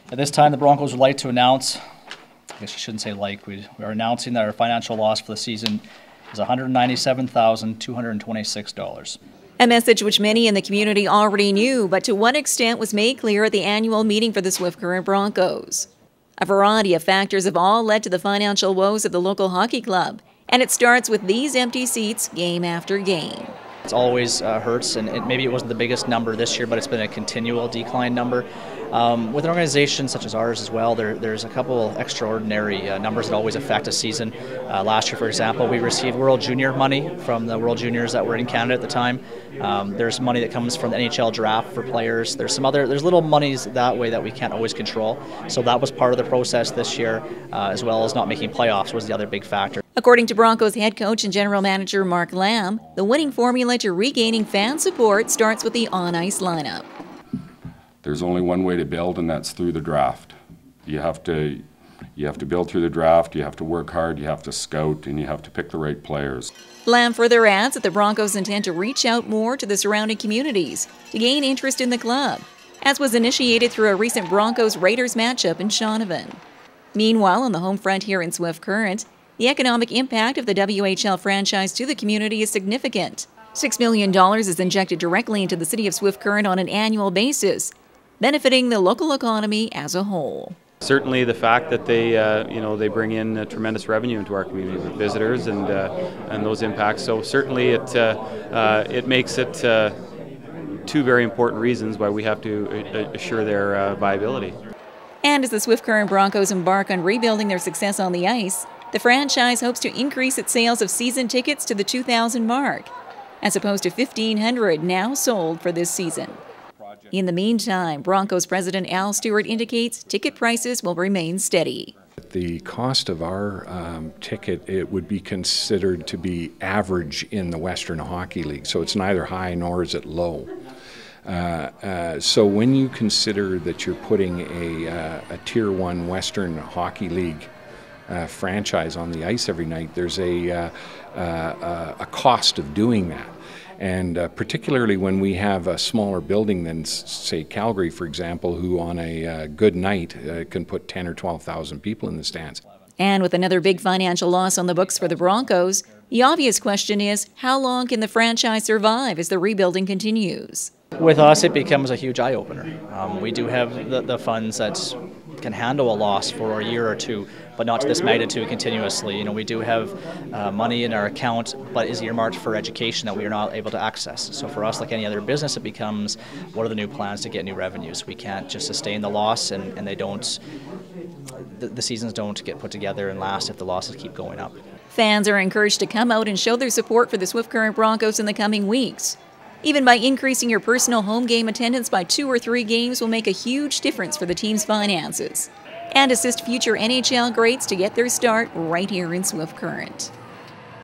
At this time, the Broncos would like to announce, I guess you shouldn't say like, we are announcing that our financial loss for the season is $197,226. A message which many in the community already knew, but to what extent was made clear at the annual meeting for the Swift Current Broncos. A variety of factors have all led to the financial woes of the local hockey club, and it starts with these empty seats game after game. It always hurts, and maybe it wasn't the biggest number this year, but it's been a continual decline number. With an organization such as ours as well, there's a couple extraordinary numbers that always affect a season. Last year, for example, we received World Junior money from the World Juniors that were in Canada at the time. There's money that comes from the NHL draft for players. There's little monies that way that we can't always control. So that was part of the process this year, as well as not making playoffs was the other big factor. According to Broncos head coach and general manager Mark Lamb, the winning formula to regaining fan support starts with the on-ice lineup. There's only one way to build, and that's through the draft. You have to build through the draft, you have to work hard, you have to scout, and you have to pick the right players. Lamb further adds that the Broncos intend to reach out more to the surrounding communities to gain interest in the club, as was initiated through a recent Broncos-Raiders matchup in Shaunavon. Meanwhile, on the home front here in Swift Current, the economic impact of the WHL franchise to the community is significant. $6 million is injected directly into the city of Swift Current on an annual basis, benefiting the local economy as a whole. Certainly, the fact that they bring in tremendous revenue into our community with visitors and those impacts. So certainly, it makes it two very important reasons why we have to assure their viability. And as the Swift Current Broncos embark on rebuilding their success on the ice, the franchise hopes to increase its sales of season tickets to the 2,000 mark, as opposed to 1,500 now sold for this season. In the meantime, Broncos President Al Stewart indicates ticket prices will remain steady. The cost of our ticket, it would be considered to be average in the Western Hockey League, so it's neither high nor is it low. So when you consider that you're putting a Tier 1 Western Hockey League franchise on the ice every night, there's a cost of doing that. And particularly when we have a smaller building than, say, Calgary, for example, who on a good night can put 10 or 12,000 people in the stands. And with another big financial loss on the books for the Broncos, the obvious question is, how long can the franchise survive as the rebuilding continues? With us, it becomes a huge eye-opener. We do have the funds that can handle a loss for a year or two, but not to this magnitude continuously. We do have money in our account, but is earmarked for education that we are not able to access. So for us, like any other business, it becomes, what are the new plans to get new revenues? We can't just sustain the loss, and they don't. The seasons don't get put together and last if the losses keep going up. Fans are encouraged to come out and show their support for the Swift Current Broncos in the coming weeks. Even by increasing your personal home game attendance by 2 or 3 games will make a huge difference for the team's finances and assist future NHL greats to get their start right here in Swift Current.